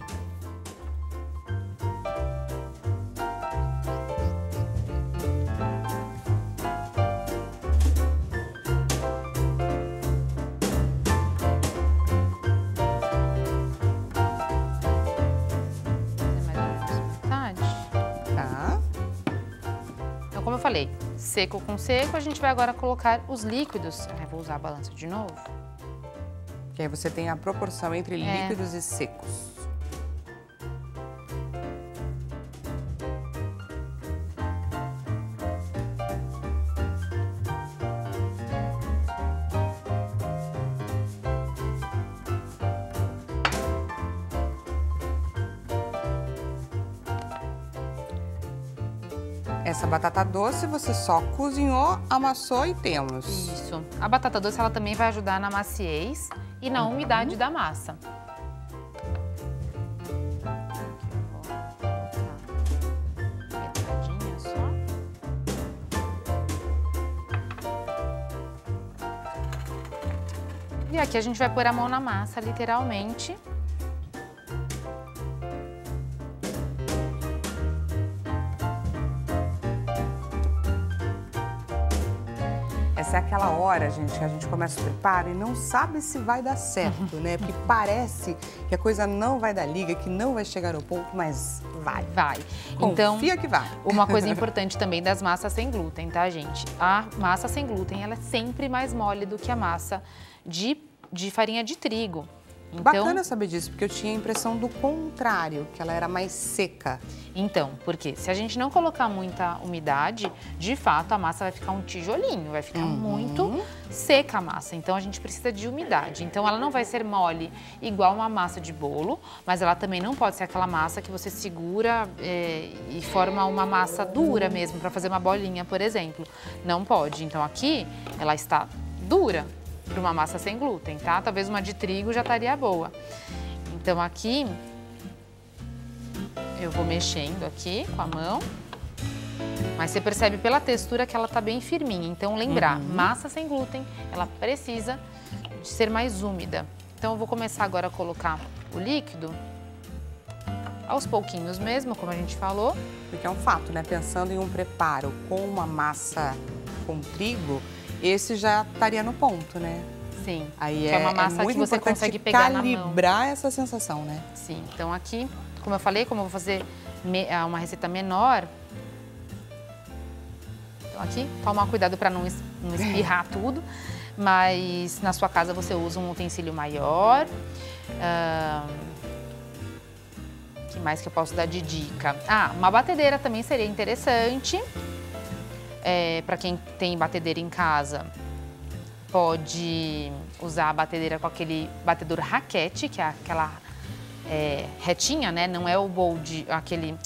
Como eu falei, seco com seco, a gente vai agora colocar os líquidos. Eu vou usar a balança de novo. Que aí você tem a proporção entre líquidos e secos. Essa batata doce você só cozinhou, amassou e temos. Isso. A batata doce ela também vai ajudar na maciez e na umidade da massa. Metadinha só. E aqui a gente vai pôr a mão na massa, literalmente. Essa é aquela hora, gente, que a gente começa o preparo e não sabe se vai dar certo, né? Porque parece que a coisa não vai dar liga, que não vai chegar no ponto, mas vai. Vai. Então, confia que vai. Uma coisa importante também das massas sem glúten, tá, gente? A massa sem glúten, ela é sempre mais mole do que a massa de farinha de trigo. Então, bacana saber disso, porque eu tinha a impressão do contrário, que ela era mais seca. Então, porque se a gente não colocar muita umidade, de fato a massa vai ficar um tijolinho, vai ficar muito seca a massa. Então a gente precisa de umidade. Então ela não vai ser mole igual uma massa de bolo, mas ela também não pode ser aquela massa que você segura e forma uma massa dura mesmo, para fazer uma bolinha, por exemplo. Não pode. Então aqui ela está dura para uma massa sem glúten, tá? Talvez uma de trigo já estaria boa. Então aqui eu vou mexendo aqui com a mão, mas você percebe pela textura que ela tá bem firminha. Então lembrar, massa sem glúten, ela precisa de ser mais úmida. Então eu vou começar agora a colocar o líquido aos pouquinhos mesmo, como a gente falou. Porque é um fato, né? Pensando em um preparo com uma massa com trigo, esse já estaria no ponto, né? Sim. Aí é uma massa que você consegue pegar na mão. Calibrar essa sensação, né? Sim. Então aqui, como eu falei, como eu vou fazer uma receita menor, então aqui, tomar cuidado para não espirrar tudo, mas na sua casa você usa um utensílio maior. O que mais que eu posso dar de dica? Uma batedeira também seria interessante. Para quem tem batedeira em casa, pode usar a batedeira com aquele batedor raquete, que é aquela retinha, né? Não é o bowl aquele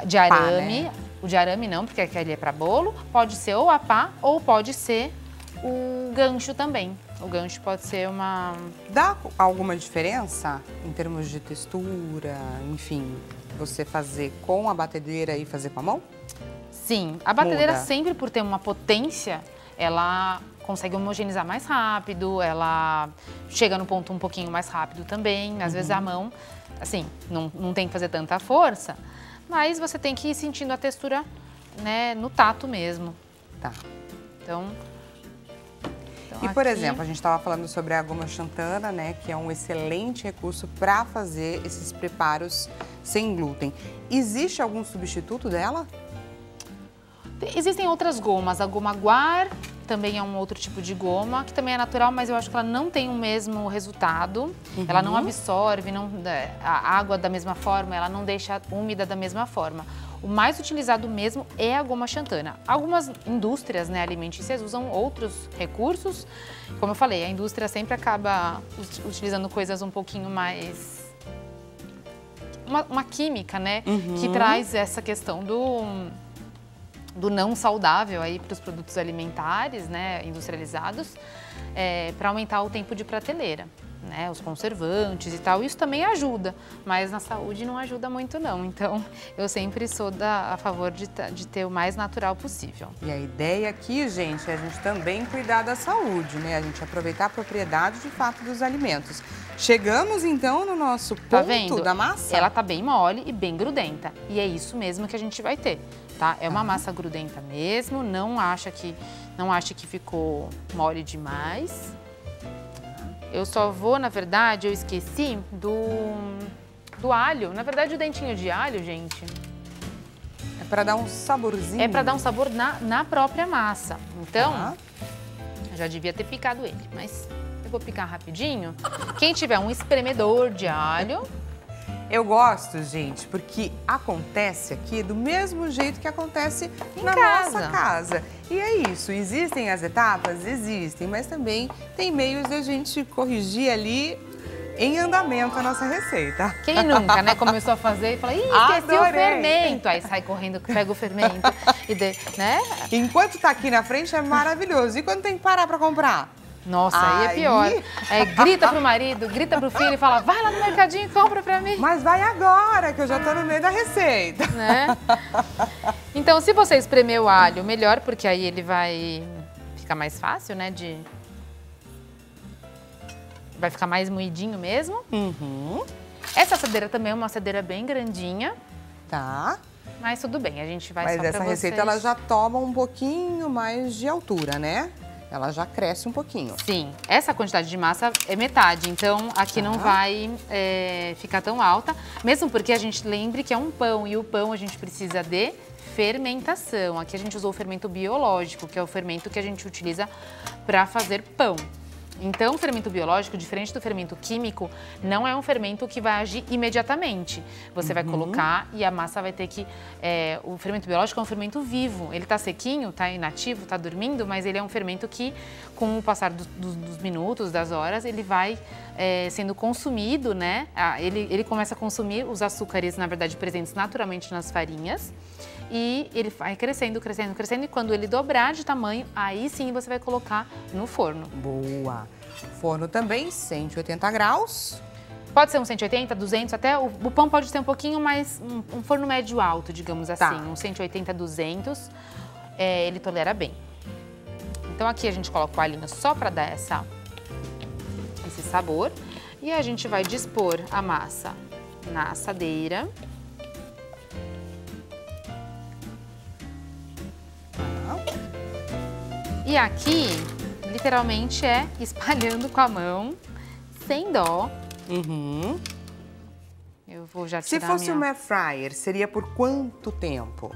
de arame. Né? O de arame não, porque aquele é para bolo. Pode ser ou a pá ou pode ser o gancho também. O gancho pode ser uma... Dá alguma diferença em termos de textura, enfim, você fazer com a batedeira e fazer com a mão? Sim, a batedeira sempre por ter uma potência, ela consegue homogeneizar mais rápido, ela chega no ponto um pouquinho mais rápido também. Às vezes a mão, assim, não tem que fazer tanta força, mas você tem que ir sentindo a textura, né, no tato mesmo. Tá. Então e, por exemplo, a gente estava falando sobre a goma xantana, né, que é um excelente recurso para fazer esses preparos sem glúten. Existe algum substituto dela? Existem outras gomas, a goma guar também é um outro tipo de goma, que também é natural, mas eu acho que ela não tem o mesmo resultado. Ela não absorve a água da mesma forma, ela não deixa úmida da mesma forma. O mais utilizado mesmo é a goma xantana. Algumas indústrias, né, alimentícias usam outros recursos. Como eu falei, a indústria sempre acaba utilizando coisas um pouquinho mais... Uma química, né, que traz essa questão do não saudável aí para os produtos alimentares, né, industrializados, para aumentar o tempo de prateleira, né, os conservantes e tal. Isso também ajuda, mas na saúde não ajuda muito não. Então, eu sempre sou a favor de ter o mais natural possível. E a ideia aqui, gente, é a gente também cuidar da saúde, né? A gente aproveitar a propriedade de fato dos alimentos. Chegamos então no nosso ponto da massa? Ela tá bem mole e bem grudenta. E é isso mesmo que a gente vai ter, tá? É uma massa grudenta mesmo, não ache que ficou mole demais. Eu só vou, na verdade, eu esqueci do alho. Na verdade, o dentinho de alho, gente... É para dar um saborzinho? É para dar um sabor na própria massa. Então, eu já devia ter picado ele, mas eu vou picar rapidinho. Quem tiver um espremedor de alho... Eu gosto, gente, porque acontece aqui do mesmo jeito que acontece na nossa casa. E é isso, existem as etapas? Existem, mas também tem meios da gente corrigir ali em andamento a nossa receita. Quem nunca, né, começou a fazer e fala, ih, esqueci o fermento. Aí sai correndo, pega o fermento, né? Enquanto tá aqui na frente é maravilhoso. E quando tem que parar pra comprar? Nossa, aí é pior. Grita pro marido, grita pro filho e fala, vai lá no mercadinho e compra pra mim. Mas vai agora, que eu já tô no meio da receita. Né? Então, se você espremer o alho, melhor, porque aí ele vai ficar mais fácil, né, vai ficar mais moidinho mesmo. Essa assadeira também é uma assadeira bem grandinha. Tá. Mas tudo bem, a gente vai só pra vocês. Mas essa receita, ela já toma um pouquinho mais de altura, né? ela já cresce um pouquinho. Sim, essa quantidade de massa é metade, então aqui não vai ficar tão alta, mesmo porque a gente lembre que é um pão, e o pão a gente precisa de fermentação. Aqui a gente usou o fermento biológico, que é o fermento que a gente utiliza para fazer pão. Então, o fermento biológico, diferente do fermento químico, não é um fermento que vai agir imediatamente. Você vai colocar e a massa vai ter que... o fermento biológico é um fermento vivo. Ele está sequinho, está inativo, está dormindo, mas ele é um fermento que, com o passar dos minutos, das horas, ele vai sendo consumido, né? Ele começa a consumir os açúcares, na verdade, presentes naturalmente nas farinhas. E ele vai crescendo, crescendo, crescendo. E quando ele dobrar de tamanho, aí sim você vai colocar no forno. Boa! Forno também, 180 graus. Pode ser um 180, 200, até o pão pode ser um pouquinho mais, um forno médio alto, digamos assim. Um 180, 200, ele tolera bem. Então aqui a gente coloca o alhinho só para dar esse sabor. E a gente vai dispor a massa na assadeira. E aqui, literalmente, espalhando com a mão, sem dó. Eu vou já tirar. Se fosse uma air fryer, seria por quanto tempo?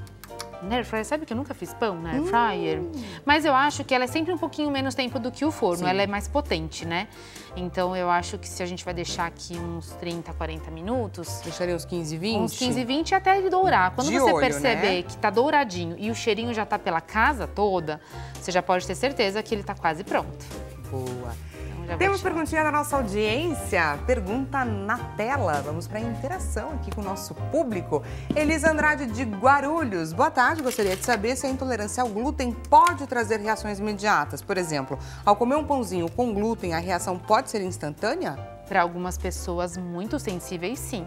Na air fryer, sabe que eu nunca fiz pão na air fryer? Mas eu acho que ela é sempre um pouquinho menos tempo do que o forno. Sim. Ela é mais potente, né? Então eu acho que se a gente vai deixar aqui uns 30, 40 minutos... Deixaria uns 15, 20? Uns 15, 20 até ele dourar. Quando de você olho, perceber, né, que tá douradinho e o cheirinho já tá pela casa toda, você já pode ter certeza que ele tá quase pronto. Boa. Temos perguntinha da nossa audiência, pergunta na tela. Vamos para a interação aqui com o nosso público. Elisa Andrade de Guarulhos. Boa tarde, gostaria de saber se a intolerância ao glúten pode trazer reações imediatas. Por exemplo, ao comer um pãozinho com glúten, a reação pode ser instantânea? Para algumas pessoas muito sensíveis, sim.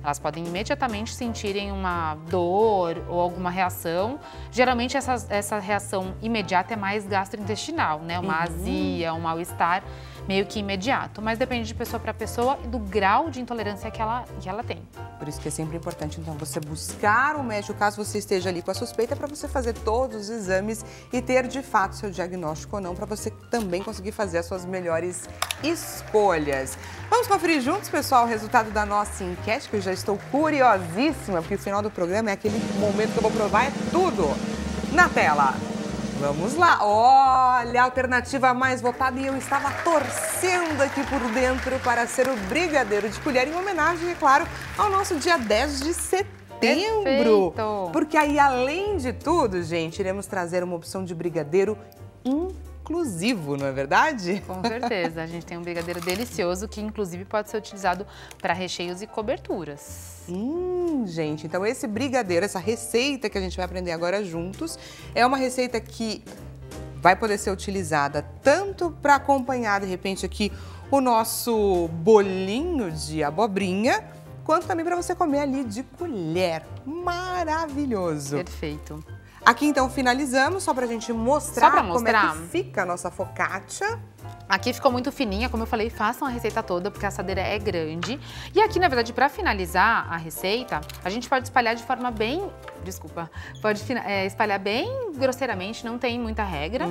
Elas podem imediatamente sentirem uma dor ou alguma reação. Geralmente essa reação imediata é mais gastrointestinal, né? Uma azia, um mal-estar meio que imediato. Mas depende de pessoa para pessoa e do grau de intolerância que ela tem. Por isso que é sempre importante, então, você buscar o médico, caso você esteja ali com a suspeita, para você fazer todos os exames e ter, de fato, seu diagnóstico ou não, para você também conseguir fazer as suas melhores escolhas. Vamos conferir juntos, pessoal, o resultado da nossa enquete, que eu já estou curiosíssima, porque o final do programa é aquele momento que eu vou provar tudo na tela. Vamos lá, olha a alternativa mais votada e eu estava torcendo aqui por dentro para ser o brigadeiro de colher, em homenagem, é claro, ao nosso dia 10 de setembro. Perfeito. Porque aí, além de tudo, gente, iremos trazer uma opção de brigadeiro inclusivo, não é verdade? Com certeza, a gente tem um brigadeiro delicioso que inclusive pode ser utilizado para recheios e coberturas. Gente, então esse brigadeiro, essa receita que a gente vai aprender agora juntos, é uma receita que vai poder ser utilizada tanto para acompanhar, de repente, aqui o nosso bolinho de abobrinha, quanto também para você comer ali de colher. Maravilhoso! Perfeito. Aqui, então, finalizamos, só pra gente mostrar, como é que fica a nossa focaccia. Aqui ficou muito fininha, como eu falei, façam a receita toda, porque a assadeira é grande. E aqui, na verdade, para finalizar a receita, a gente pode espalhar de forma bem... Desculpa. Pode espalhar bem grosseiramente, não tem muita regra.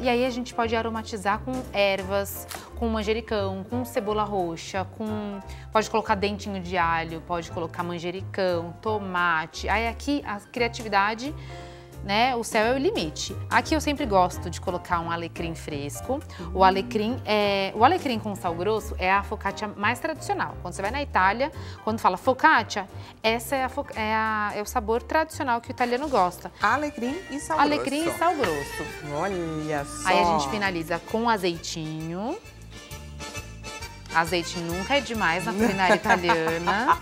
E aí a gente pode aromatizar com ervas, com manjericão, com cebola roxa, pode colocar dentinho de alho, pode colocar manjericão, tomate. Aí aqui a criatividade... né? O céu é o limite. Aqui eu sempre gosto de colocar um alecrim fresco. O alecrim com sal grosso é a focaccia mais tradicional. Quando você vai na Itália, quando fala focaccia, essa é o sabor tradicional que o italiano gosta. Alecrim e sal grosso. Alecrim e sal grosso. Olha só. Aí a gente finaliza com azeitinho. Azeite nunca é demais na culinária italiana.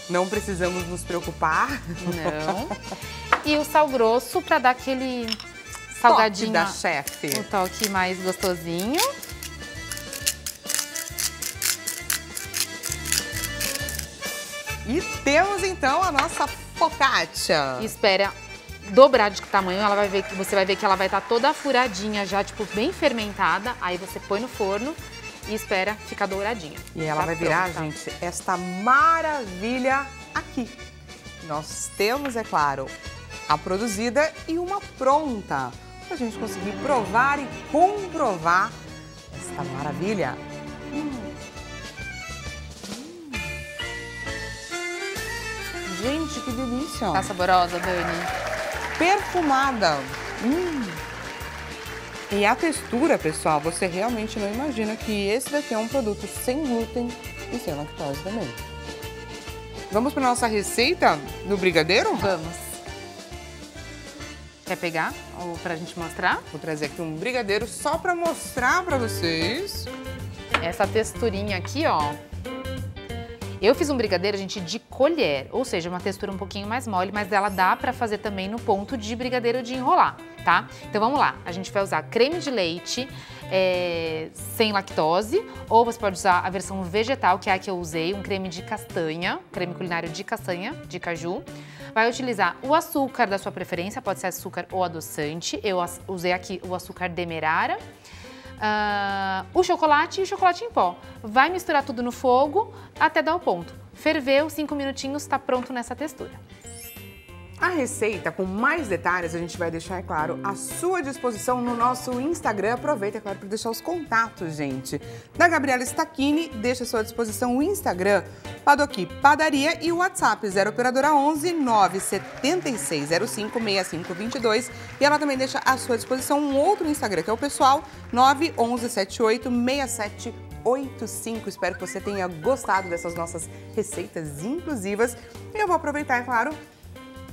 Não precisamos nos preocupar. Não. E o sal grosso para dar aquele salgadinho. Toque da chefe. Um toque mais gostosinho. E temos então a nossa focaccia. Espera dobrar de tamanho, você vai ver que ela vai estar toda furadinha já, tipo, bem fermentada. Aí você põe no forno e espera ficar douradinha. E ela vai virar, gente, esta maravilha aqui. Nós temos, é claro, a produzida e uma pronta. pra gente conseguir provar e comprovar esta maravilha. Gente, que delícia! Tá saborosa, Dani? Perfumada. E a textura, pessoal, você realmente não imagina que esse daqui é um produto sem glúten e sem lactose também. Vamos para nossa receita do brigadeiro? Vamos. Quer pegar ou pra gente mostrar? Vou trazer aqui um brigadeiro só para mostrar para vocês. Essa texturinha aqui, ó. Eu fiz um brigadeiro, gente, de colher, ou seja, uma textura um pouquinho mais mole, mas ela dá pra fazer também no ponto de brigadeiro de enrolar, tá? Então vamos lá, a gente vai usar creme de leite sem lactose, ou você pode usar a versão vegetal, que é a que eu usei, um creme de castanha, creme culinário de castanha, de caju. Vai utilizar o açúcar da sua preferência, pode ser açúcar ou adoçante, eu usei aqui o açúcar demerara. O chocolate e o chocolate em pó. Vai misturar tudo no fogo até dar o ponto. Ferveu, 5 minutinhos, tá pronto nessa textura. A receita com mais detalhes a gente vai deixar, é claro, à sua disposição no nosso Instagram. Aproveita, é claro, para deixar os contatos, gente. Da Gabriela Stachini, deixa à sua disposição o Instagram, Padoqui Padaria e o WhatsApp 0 operadora 11 97605 6522. E ela também deixa à sua disposição um outro Instagram, que é o pessoal 91178 6785. Espero que você tenha gostado dessas nossas receitas inclusivas. E eu vou aproveitar, é claro,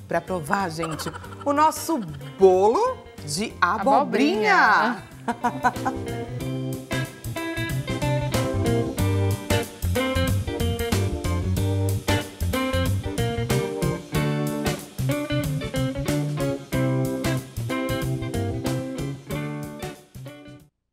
para provar, gente, o nosso bolo de abobrinha.